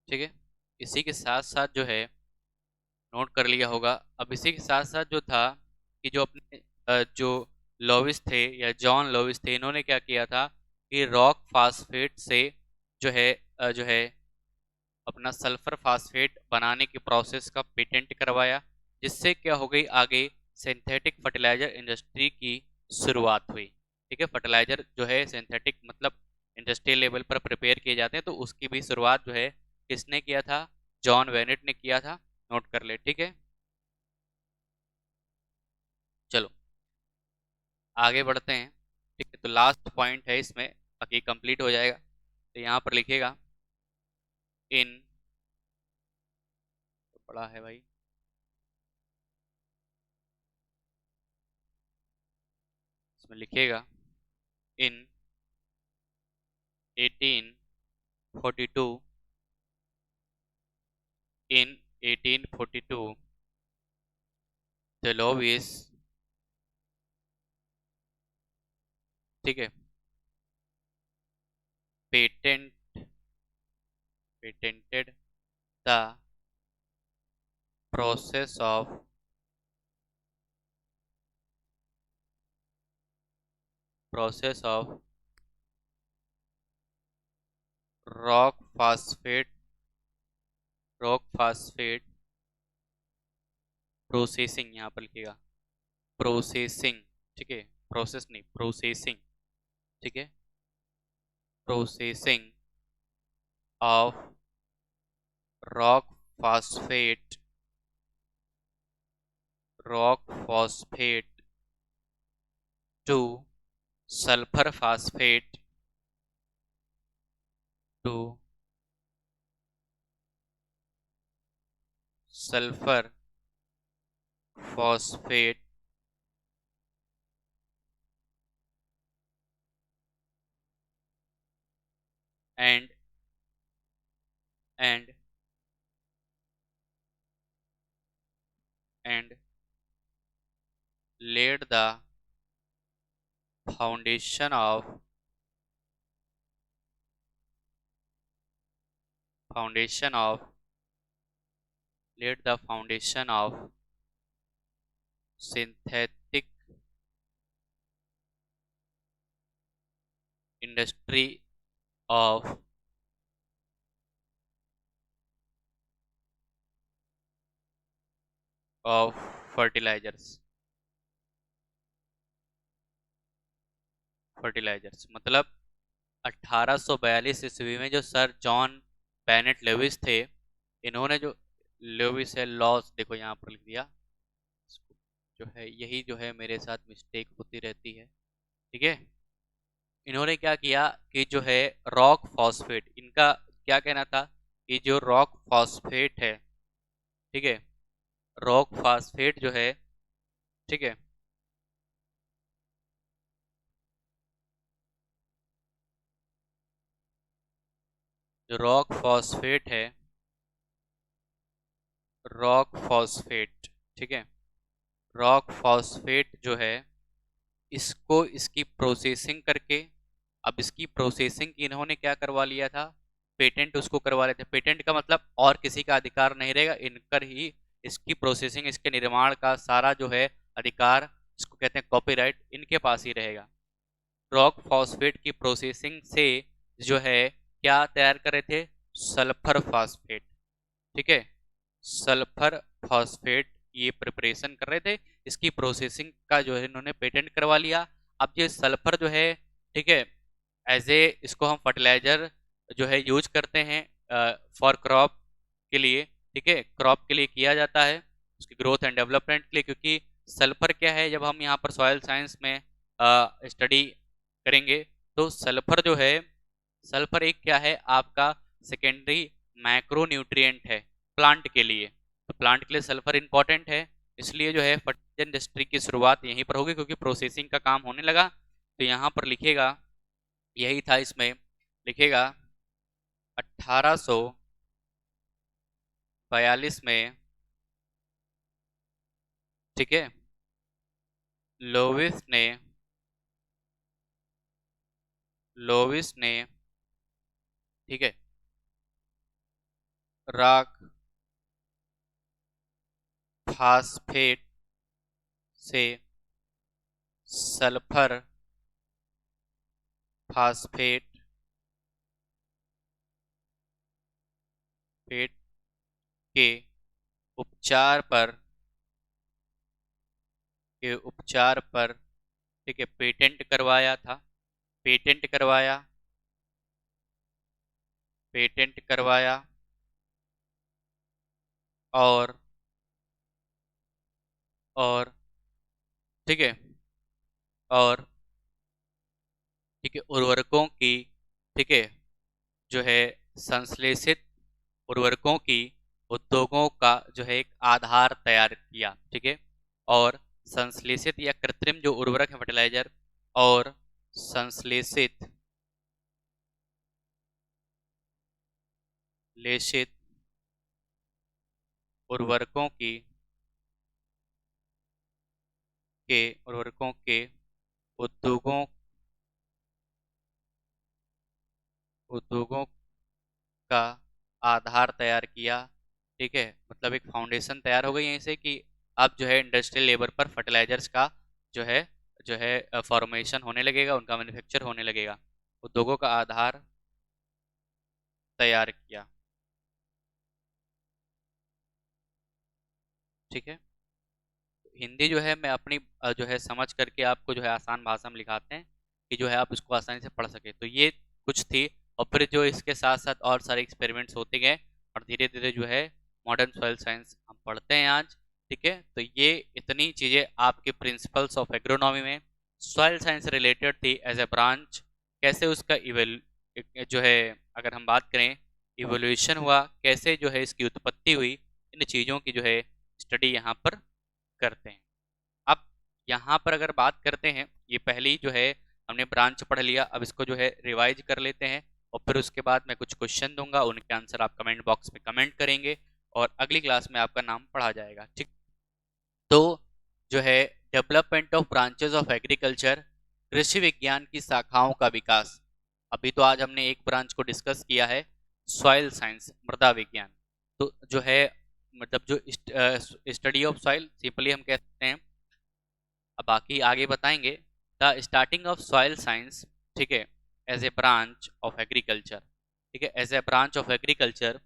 ठीक है, इसी के साथ साथ जो है नोट कर लिया होगा। अब इसी के साथ साथ जो था कि जो अपने जो लॉविस थे या जॉन लॉविस थे, इन्होंने क्या किया था कि रॉक फास्फेट से जो है जो है अपना सल्फर फास्फेट बनाने की प्रोसेस का पेटेंट करवाया, जिससे क्या हो गई आगे सिंथेटिक फर्टिलाइजर इंडस्ट्री की शुरुआत हुई। ठीक है, फर्टिलाइजर जो है सिंथेटिक मतलब इंडस्ट्रियल लेवल पर प्रिपेयर किए जाते हैं, तो उसकी भी शुरुआत जो है किसने किया था, जॉन वेनेट ने किया था। नोट कर ले, ठीक है। चलो आगे बढ़ते हैं। ठीक है, तो लास्ट पॉइंट है इसमें, बाकी कंप्लीट हो जाएगा। तो यहाँ पर लिखेगा इन, तो बड़ा है भाई, इसमें लिखेगा इन 18 1842 in 1842 the law is, ठीक है, patent patented the process of rock phosphate processing, यहाँ पर लिखेगा प्रोसेसिंग, ठीक है, प्रोसेस नहीं, प्रोसेसिंग, ठीक है, processing of rock phosphate two sulphur phosphate two sulphur phosphate and and and laid the foundation of laid the foundation of synthetic industry of of fertilizers मतलब 1842 ईस्वी में जो सर जॉन बेनेट लेविस थे, इन्होंने जो Levi's है loss, देखो यहाँ पर लिख दिया, जो है यही जो है मेरे साथ मिस्टेक होती रहती है, ठीक है। इन्होंने क्या किया कि जो है रॉक फॉस्फेट, इनका क्या कहना था कि जो रॉक फॉस्फेट है, ठीक है, रॉक फॉस्फेट जो है, ठीक है, जो रॉक फॉस्फेट है, रॉक फॉस्फेट, ठीक है, रॉक फॉस्फेट जो है, इसको इसकी प्रोसेसिंग करके, अब इसकी प्रोसेसिंग इन्होंने क्या करवा लिया था, पेटेंट उसको करवा लेते। पेटेंट का मतलब और किसी का अधिकार नहीं रहेगा, इनकर ही इसकी प्रोसेसिंग, इसके निर्माण का सारा जो है अधिकार, इसको कहते हैं कॉपीराइट, इनके पास ही रहेगा। रॉक फॉस्फेट की प्रोसेसिंग से जो है क्या तैयार कर रहे थे, सल्फर फॉस्फेट, ठीक है, सल्फर फॉस्फेट ये प्रिपरेशन कर रहे थे, इसकी प्रोसेसिंग का जो है इन्होंने पेटेंट करवा लिया। अब ये सल्फर जो है, ठीक है, एज ए इसको हम फर्टिलाइजर जो है यूज करते हैं फॉर क्रॉप के लिए, ठीक है, क्रॉप के लिए किया जाता है, उसकी ग्रोथ एंड डेवलपमेंट के लिए, क्योंकि सल्फर क्या है, जब हम यहाँ पर सॉइल साइंस में स्टडी करेंगे तो सल्फर जो है, सल्फर एक क्या है आपका सेकेंडरी मैक्रो न्यूट्रिएंट है प्लांट के लिए, तो प्लांट के लिए सल्फर इंपॉर्टेंट है, इसलिए जो है फर्टिलाइजर इंडस्ट्री की शुरुआत यहीं पर होगी, क्योंकि प्रोसेसिंग का काम होने लगा। तो यहाँ पर लिखेगा, यही था इसमें, लिखेगा 1842 में, ठीक है, लोविस ने ठीक है, रॉक फास्फेट से सल्फर फास्फेट पेट के उपचार पर ठीक है पेटेंट करवाया था, पेटेंट करवाया और ठीक है, और ठीक है उर्वरकों की, ठीक है, जो है संश्लेषित उर्वरकों की उद्योगों का जो है एक आधार तैयार किया, ठीक है, और संश्लेषित या कृत्रिम जो उर्वरक है फर्टिलाइजर, और संश्लेषित लेशित उर्वरकों के उद्योगों उद्योगों का आधार तैयार किया। ठीक है, मतलब एक फाउंडेशन तैयार हो गई यहीं से कि अब जो है इंडस्ट्रियल लेवल पर फर्टिलाइजर्स का जो है फॉर्मेशन होने लगेगा, उनका मैन्युफैक्चर होने लगेगा। उद्योगों का आधार तैयार किया। ठीक है, हिंदी जो है मैं अपनी जो है समझ करके आपको जो है आसान भाषा में लिखाते हैं कि जो है आप इसको आसानी से पढ़ सके। तो ये कुछ थी, और फिर जो इसके साथ साथ और सारे एक्सपेरिमेंट्स होते गए और धीरे धीरे जो है मॉडर्न सॉइल साइंस हम पढ़ते हैं आज। ठीक है, तो ये इतनी चीज़ें आपके प्रिंसिपल्स ऑफ एग्रोनॉमी में सॉइल साइंस रिलेटेड थी एज ए ब्रांच। कैसे उसका जो है अगर हम बात करें इवोल्यूशन हुआ, कैसे जो है इसकी उत्पत्ति हुई, इन चीज़ों की जो है स्टडी यहाँ पर करते हैं। अब यहाँ पर अगर बात करते हैं, ये पहली जो है हमने ब्रांच पढ़ लिया, अब इसको जो है रिवाइज कर लेते हैं और फिर उसके बाद मैं कुछ क्वेश्चन दूंगा, उनके आंसर आप कमेंट बॉक्स में कमेंट करेंगे और अगली क्लास में आपका नाम पढ़ा जाएगा। ठीक, तो जो है development of branches of agriculture, कृषि विज्ञान की शाखाओं का विकास। अभी तो आज हमने एक ब्रांच को डिस्कस किया है, सॉइल साइंस, मृदा विज्ञान। तो जो है मतलब जो स्टडी ऑफ सॉइल सिंपली हम कह सकते हैं। अब बाकी आगे बताएंगे the starting of soil science. ठीक है, as a branch of agriculture. ठीक है, as a branch of agriculture.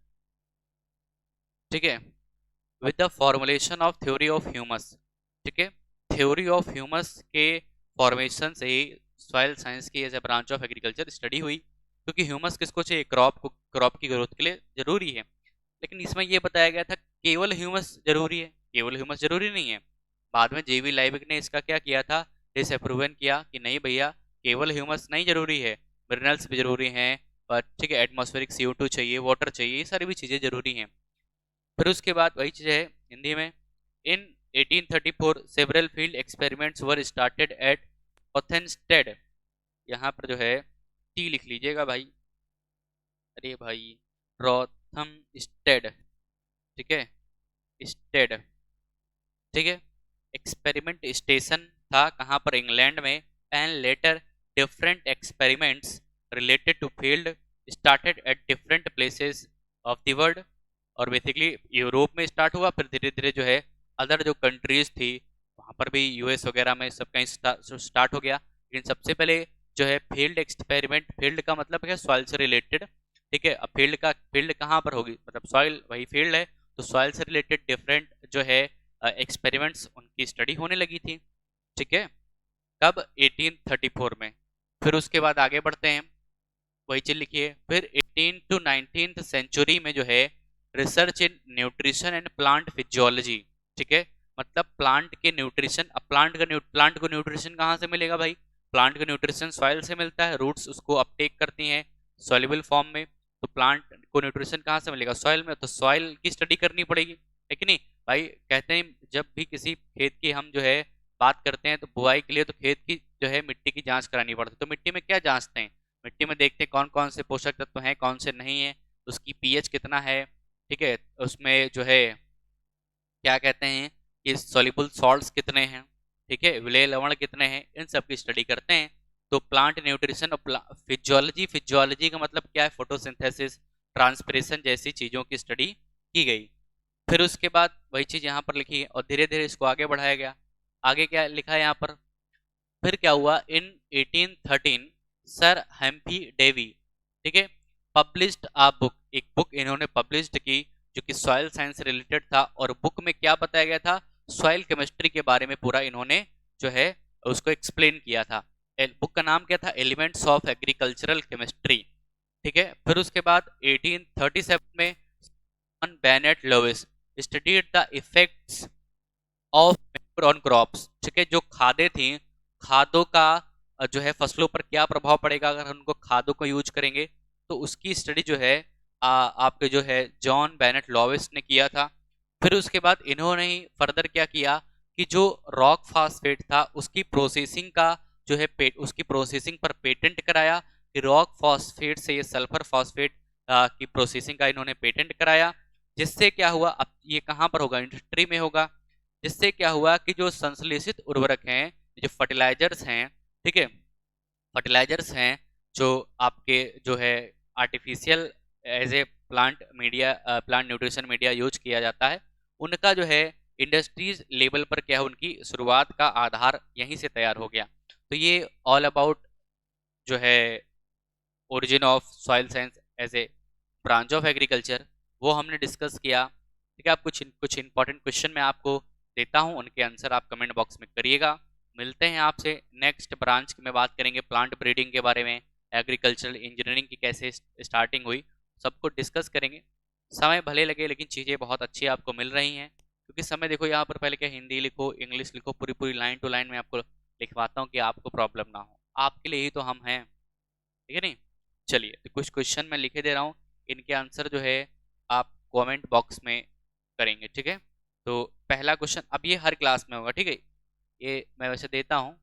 ठीक है, with the formulation of theory of humus. ठीक है, थ्योरी ऑफ ह्यूमस के फॉर्मेशन से ही सॉइल साइंस की as a branch of agriculture study हुई, क्योंकि ह्यूमस किसको चाहिए, क्रॉप की ग्रोथ के लिए जरूरी है। लेकिन इसमें यह बताया गया था केवल ह्यूमस जरूरी है, केवल ह्यूमस जरूरी नहीं है। बाद में जेवी लाइबक ने इसका क्या किया था, डिसअप्रूवन किया कि नहीं भैया, केवल ह्यूमस नहीं जरूरी है, मिनरल्स भी जरूरी हैं, और ठीक है एटमॉस्फेरिक CO2 चाहिए, वाटर चाहिए, ये सारी भी चीज़ें जरूरी हैं। फिर उसके बाद वही चीज़ है हिंदी में, in 1834 several field experiments were started at Rothamsted. यहाँ पर जो है टी लिख लीजिएगा भाई, अरे भाई, रोथम स्टेड। ठीक है, स्टेड। ठीक है, एक्सपेरिमेंट स्टेशन था कहाँ पर, इंग्लैंड में। And later different experiments related to field started at different places of the world. और बेसिकली यूरोप में स्टार्ट हुआ, फिर धीरे धीरे जो है अदर जो कंट्रीज थी वहाँ पर भी, US वगैरह में सब कहीं स्टार्ट हो गया। लेकिन सबसे पहले जो है फील्ड एक्सपेरिमेंट, फील्ड का मतलब है सॉइल से रिलेटेड। ठीक है, अब फील्ड कहाँ पर होगी, मतलब सॉइल वही फील्ड है, तो सॉइल से रिलेटेड डिफरेंट जो है एक्सपेरिमेंट्स उनकी स्टडी होने लगी थी। ठीक है, कब, 1834 में। फिर उसके बाद आगे बढ़ते हैं, वही चीज लिखिए। फिर 18 टू 19th सेंचुरी में जो है research in nutrition and plant physiology. ठीक है, मतलब प्लांट के न्यूट्रिशन। अब प्लांट को न्यूट्रिशन कहाँ से मिलेगा भाई, प्लांट को न्यूट्रिशन सॉइल से मिलता है, रूट्स उसको अपटेक करती हैं सॉल्युबल फॉर्म में। तो प्लांट को न्यूट्रिशन कहाँ से मिलेगा, सॉइल में, तो सॉइल की स्टडी करनी पड़ेगी, है कि नहीं भाई। कहते हैं जब भी किसी खेत की हम जो है बात करते हैं तो बुआई के लिए तो खेत की जो है मिट्टी की जांच करानी पड़ती है। तो मिट्टी में क्या जांचते हैं, मिट्टी में देखते हैं कौन कौन से पोषक तत्व हैं, कौन से नहीं है, उसकी पीएच कितना है। ठीक है, उसमें जो है क्या कहते हैं कि सॉल्युबल सॉल्ट्स कितने हैं, ठीक है, विलेय लवण कितने हैं, इन सब की स्टडी करते हैं। तो प्लांट न्यूट्रिशन और फिजियोलॉजी, फिजियोलॉजी का मतलब क्या है, फोटोसिंथेसिस, ट्रांसपिरेशन जैसी चीज़ों की स्टडी की गई। फिर उसके बाद वही चीज़ यहाँ पर लिखी है और धीरे धीरे इसको आगे बढ़ाया गया। आगे क्या लिखा है यहाँ पर, फिर क्या हुआ, इन 1813 सर हेम्फी डेवी, ठीक है, पब्लिश्ड आ बुक, एक बुक इन्होंने पब्लिश्ड की जो कि सॉइल साइंस से रिलेटेड था। और बुक में क्या बताया गया था, सॉइल केमिस्ट्री के बारे में पूरा इन्होंने जो है उसको एक्सप्लेन किया था। बुक का नाम क्या था, एलिमेंट्स ऑफ एग्रीकल्चरल केमिस्ट्री। ठीक है, फिर उसके बाद 1837 में Bennet Lewis studied the effects of on crops. ठीक है, जो खादें थी, खादों का जो है फसलों पर क्या प्रभाव पड़ेगा अगर उनको खादों को यूज करेंगे, तो उसकी स्टडी जो है आपके जो है जॉन बेनेट लॉविस ने किया था। फिर उसके बाद इन्होंने ही फर्दर क्या किया कि जो रॉक फास्फेट था उसकी प्रोसेसिंग का जो है उसकी प्रोसेसिंग पर पेटेंट कराया कि रॉक फास्फेट से ये सल्फर फास्फेट की प्रोसेसिंग का इन्होंने पेटेंट कराया, जिससे क्या हुआ, अब ये कहाँ पर होगा, इंडस्ट्री में होगा। जिससे क्या हुआ कि जो संश्लेषित उर्वरक हैं, जो फर्टिलाइजर्स हैं, ठीक है, फर्टिलाइजर्स हैं, जो आपके जो है artificial as a plant media, plant nutrition media use किया जाता है, उनका जो है इंडस्ट्रीज लेवल पर क्या है, उनकी शुरुआत का आधार यहीं से तैयार हो गया। तो ये ऑल अबाउट जो है origin of soil science as a branch of agriculture, वो हमने डिस्कस किया। ठीक है, आप कुछ इंपॉर्टेंट क्वेश्चन मैं आपको देता हूँ, उनके आंसर आप कमेंट बॉक्स में करिएगा। मिलते हैं आपसे नेक्स्ट ब्रांच में, बात करेंगे प्लांट ब्रीडिंग के बारे में, एग्रीकल्चरल इंजीनियरिंग की कैसे स्टार्टिंग हुई, सबको डिस्कस करेंगे। समय भले लगे लेकिन चीज़ें बहुत अच्छी आपको मिल रही हैं, क्योंकि समय देखो यहाँ पर पहले क्या, हिंदी लिखो इंग्लिश लिखो, पूरी पूरी लाइन टू लाइन में आपको लिखवाता हूँ कि आपको प्रॉब्लम ना हो, आपके लिए ही तो हम हैं, ठीक है नहीं। चलिए, तो कुछ क्वेश्चन मैं लिखे दे रहा हूँ, इनके आंसर जो है आप कमेंट बॉक्स में करेंगे, ठीक है। तो पहला क्वेश्चन, अब ये हर क्लास में होगा, ठीक है, ये मैं वैसे देता हूँ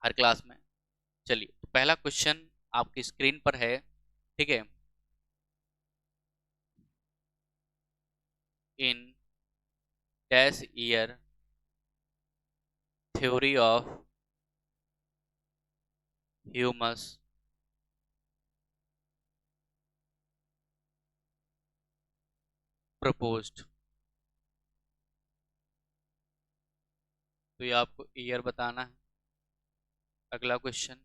हर क्लास में। चलिए, तो पहला क्वेश्चन आपकी स्क्रीन पर है, ठीक है। In dash year theory of humus proposed, तो ये आपको ईयर बताना है। अगला question,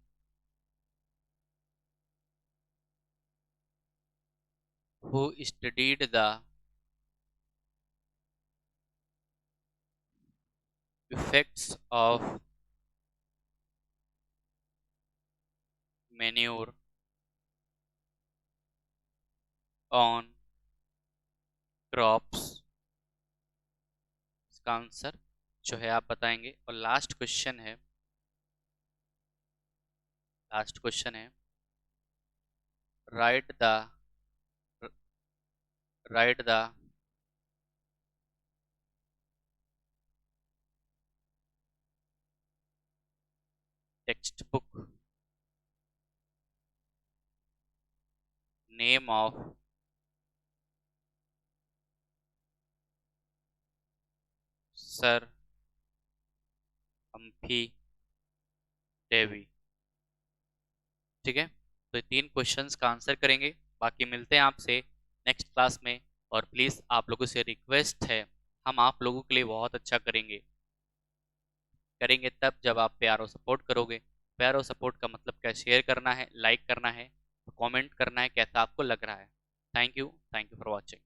who studied the effects of manure on crops, इसका आंसर जो है आप बताएंगे। और लास्ट क्वेश्चन है, write the write the text book name of sir Humphry Davy, ठीक है। तो ये 3 क्वेश्चंस का आंसर करेंगे, बाकी मिलते हैं आपसे नेक्स्ट क्लास में। और प्लीज़ आप लोगों से रिक्वेस्ट है, हम आप लोगों के लिए बहुत अच्छा करेंगे, करेंगे तब जब आप प्यार और सपोर्ट करोगे। प्यार और सपोर्ट का मतलब क्या, शेयर करना है, लाइक करना है, कमेंट करना है, कैसा आपको लग रहा है। Thank you for watching.